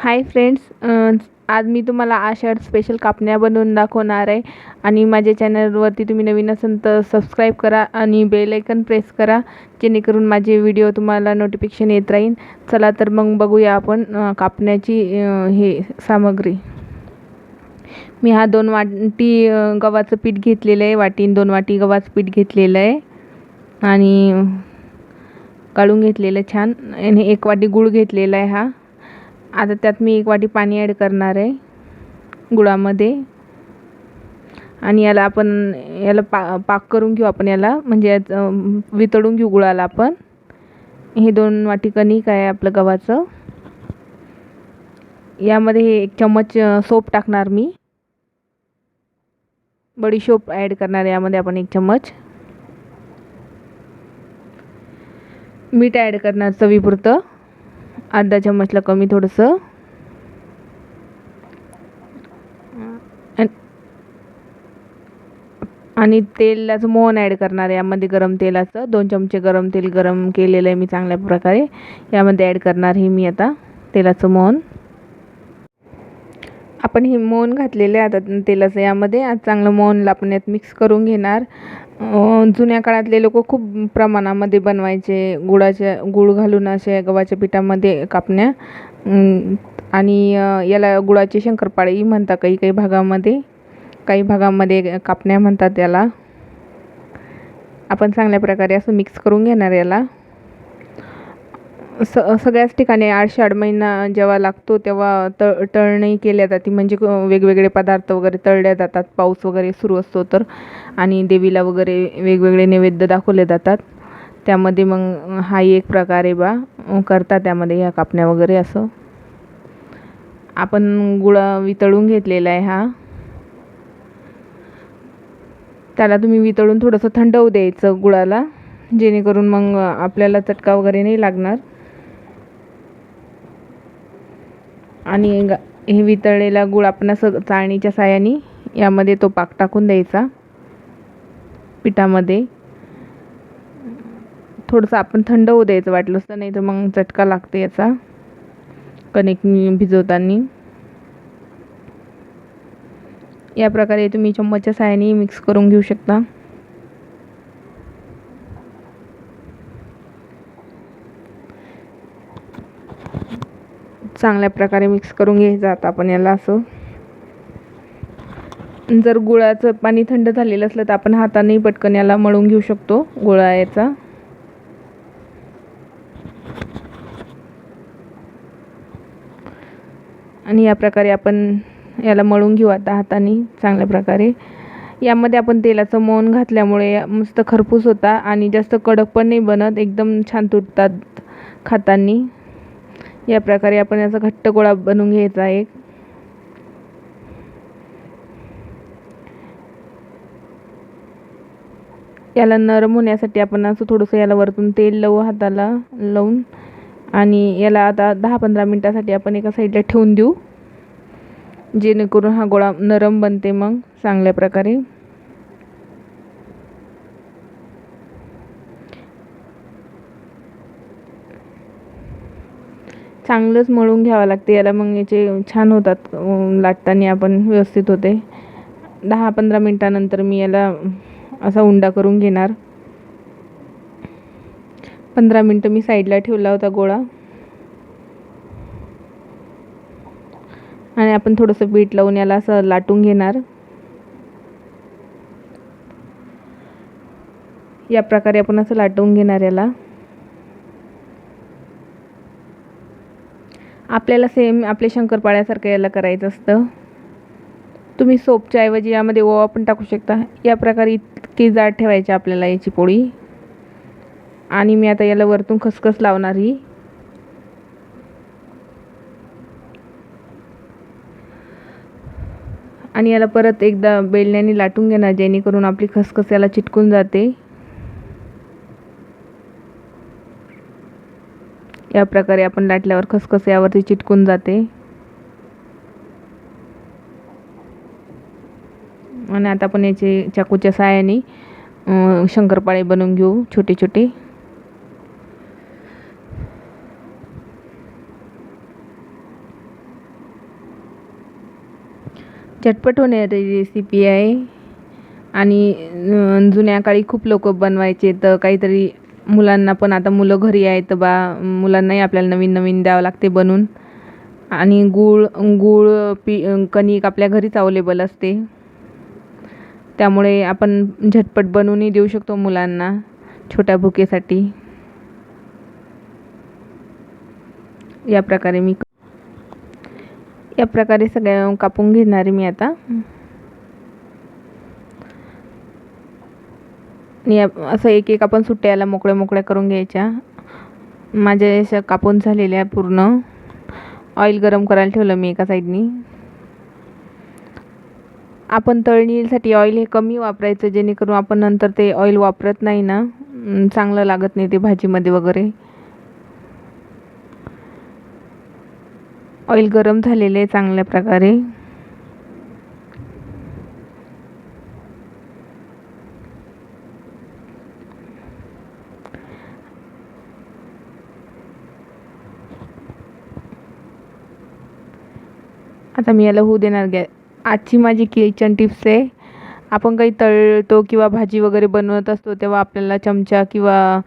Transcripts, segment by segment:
Hi friends, आज मी तुम्हाला आषाढ special कापण्या बनवून दाखवणार आहे आणि माझ्या चॅनलवरती तुम्ही नवीन असाल तर सबस्क्राईब करा आणि बेल आयकन प्रेस करा, जेणेकरून माझे व्हिडिओ तुम्हाला नोटिफिकेशन येत राहील. चला तर मग बघूया आपण कापण्याची हे सामग्री. मी हा 2 वाटी गव्हाचं पीठ घेतलेलं आहे. 2 वाटी गव्हाचं पीठ घेतलेलं आहे आणि काढून घेतलेलं छान. आणि 1 वाटी गूळ घेतलेला आहे हा. आता त्यात मी 1 वाटी पाणी ॲड करणार आहे गुळामध्ये आणि याला आपण पाक करून घेऊ. आपण याला म्हणजे वितळून घेऊ गुळाला आपण. हे 2 वाटी कणिक आहे आपलं गव्हाचं. यामध्ये 1 चम्मच सोप टाकणार मी. बडीशोप ॲड करणार यामध्ये आपण 1 चम्मच. मीठ ॲड करणार चवीपुरतं, अर्धा चम्मचला कमी थोडंसं. आणि तेलाचं मोहन ॲड करणार आहे यामध्ये, गरम तेलाचं 2 चमचे गरम तेल गरम केलेलं आहे मी चांगल्या प्रकारे. यामध्ये ॲड करणार आहे मी आता तेलाचं मोहन. आपण हे मोहन घातलेलं आहे आता तेलाचं यामध्ये. चांगलं मोहन आपण यात मिक्स करून घेणार. जुन्या काळातले लोक खूप प्रमाणामध्ये बनवायचे गूळ घालून अशा गव्हाच्या पिठामध्ये कापण्या. आणि याला गुळाचे शंकरपाळी म्हणतात काही भागामध्ये. काही भागामध्ये कापण्या म्हणतात याला. आपण चांगल्या प्रकारे असं मिक्स करून घेणार याला. सगळ्याच ठिकाणी आषाढ महिना जेव्हा लागतो तेव्हा तळणी केल्या जाते, म्हणजे वेगवेगळे पदार्थ वगैरे तळल्या जातात. पाऊस वगैरे सुरू असतो तर. आणि देवीला वगैरे वेगवेगळे नैवेद्य दाखवले जातात. त्यामध्ये मग हा एक प्रकारे करतात त्यामध्ये ह्या कापण्या वगैरे. असं आपण गुळ वितळून घेतलेला आहे हा. त्याला तुम्ही वितळून थोडंसं थंड होऊ द्यायचं गुळाला, जेणेकरून मग आपल्याला चटका वगैरे नाही लागणार. आणि हे वितळलेला गूळ आपण असं चाळणीच्या साहाय्याने यामध्ये तो पाक टाकून द्यायचा पिठामध्ये. थोडंसं आपण थंड होऊ द्यायचं वाटलं असतं, नाही तर मग चटका लागते याचा कणिक भिजवताना. या प्रकारे तुम्ही चम्मचच्या साहाय्याने मिक्स करून घेऊ शकता. चांगल्या प्रकारे मिक्स करून घ्यायचं आता आपण याला असं. जर गुळाचं पाणी थंड झालेलं असलं तर आपण हाताने पटकन याला मळून घेऊ शकतो गोळा याचा. आणि या प्रकारे आपण याला मळून घेऊ आता हाताने चांगल्या प्रकारे. यामध्ये आपण तेलाचं मोहन घातल्यामुळे मस्त खरपूस होता आणि जास्त कडक पण नाही बनत, एकदम छान तुटतात खाताना. या प्रकारे आपण याचा घट्ट गोळा बनवून घ्यायचा एक. याला नरम होण्यासाठी आपण असं थोडंसं याला वरतून तेल लावू हाताला लावून. आणि याला आता 10-15 मिनिटासाठी आपण एका साईडला ठेवून देऊ, जेणेकरून हा गोळा नरम बनते मग चांगल्या प्रकारे. चांगलंच मळून घ्यावं लागते याला, मग याचे छान होतात लाटताना आपण व्यवस्थित होते. 10-15 मिनिटानंतर मी याला असा उंडा करून घेणार. 15 मिनिटं मी साईडला ठेवला होता गोळा. आणि आपण थोडंसं पीठ लावून याला असं लाटून घेणार. या प्रकारे आपण असं लाटून घेणार याला. आपल्याला सेम आपल्या शंकरपाळ्यासारखं याला करायचं असतं. तुम्ही सोपच्या ऐवजी यामध्ये ओवा पण टाकू शकता. या प्रकारे इतकी जाड ठेवायची आपल्याला याची पोळी. आणि मी आता याला वरतून खसखस लावणार ही. आणि याला परत एकदा बेलण्याने लाटून घेणार, जेणेकरून आपली खसखस याला चिटकून जाते. या प्रकारे आपण लाटल्यावर खसखस यावरती चिटकून जाते. आणि आता आपण याचे चाकूच्या साहाय्याने शंकरपाळे बनवून घेऊ छोटे छोटे. झटपट होणारी रेसिपी आहे आणि जुन्या काळी खूप लोक बनवायचे. तर काहीतरी मुलांना पण, आता मुलं घरी आहेत तर मुलांनाही आपल्याला नवीन नवीन द्यावं लागते बनवून. आणि गूळ कणिक आपल्या घरीच अवेलेबल असते, त्यामुळे आपण झटपट बनवूनही देऊ शकतो मुलांना छोट्या भुकेसाठी. या प्रकारे सगळ्या कापून घेणार मी आता. असं एक एक आपण सुट्ट्याला मोकळ्या करून घ्यायच्या. माझ्या अशा कापून झालेल्या पूर्ण. ऑइल गरम करायला ठेवलं मी एका साईडनी. आपण तळणीसाठी ऑइल हे कमी वापरायचं, जेणेकरून आपण नंतर ते ऑइल वापरत नाही ना, चांगलं लागत नाही ते भाजीमध्ये वगैरे. ऑइल गरम झालेले चांगल्या प्रकारे. आता मी याला होऊ देणार गॅस. आजची माझी किचन टिप्स आहे. आपण काही तळतो किंवा भाजी वगैरे बनवत असतो तेव्हा आपल्याला चमचा किंवा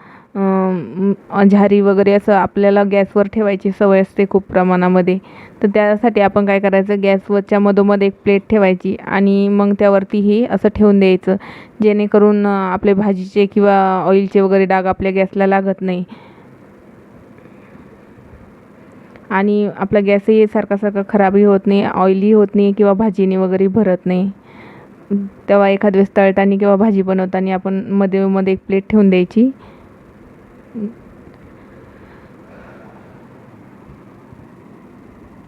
झारी वगैरे असं आपल्याला गॅसवर ठेवायची सवय असते खूप प्रमाणामध्ये. तर त्यासाठी आपण काय करायचं, गॅसवरच्या मधोमध एक प्लेट ठेवायची आणि मग त्यावरती हे असं ठेवून द्यायचं, जेणेकरून आपले भाजीचे किंवा ऑइलचे वगैरे डाग आपल्या गॅसला लागत नाही. आणि आपला गॅसही सारखा खराबही होत नाही, ऑइली होत नाही किंवा भाजीने वगैरे भरत नाही. तेव्हा एखाद वेळेस तळताना किंवा भाजी बनवताना आपण मध्ये एक प्लेट ठेवून द्यायची.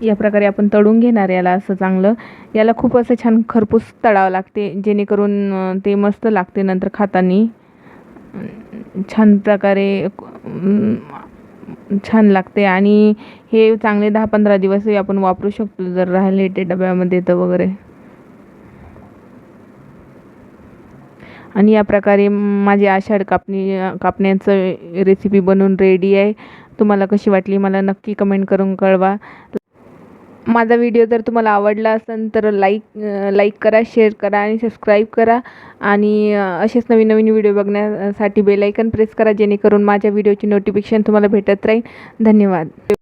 या प्रकारे आपण तळून घेणार याला असं चांगलं. याला खूप असं छान खरपूस तळावं लागते, जेणेकरून ते मस्त लागते नंतर खाताना. छान प्रकारे छान लागते आणि हे चांगले 10-15 दिवसही आपण वापरू शकतो जर राहिले ते डब्यामध्ये तर वगैरे. आणि या प्रकारे माझी आषाढ कापण्याचं रेसिपी बनवून रेडी आहे. तुम्हाला कशी वाटली मला नक्की कमेंट करून कळवा. माझा व्हिडिओ जर तुम्हाला आवडला असेल तर लाईक करा, शेअर करा आणि सबस्क्राईब करा. आणि असेच नवीन व्हिडिओ बघण्यासाठी बेल आयकॉन प्रेस करा, जेणेकरून माझ्या व्हिडिओची नोटिफिकेशन तुम्हाला भेटत राहील. धन्यवाद.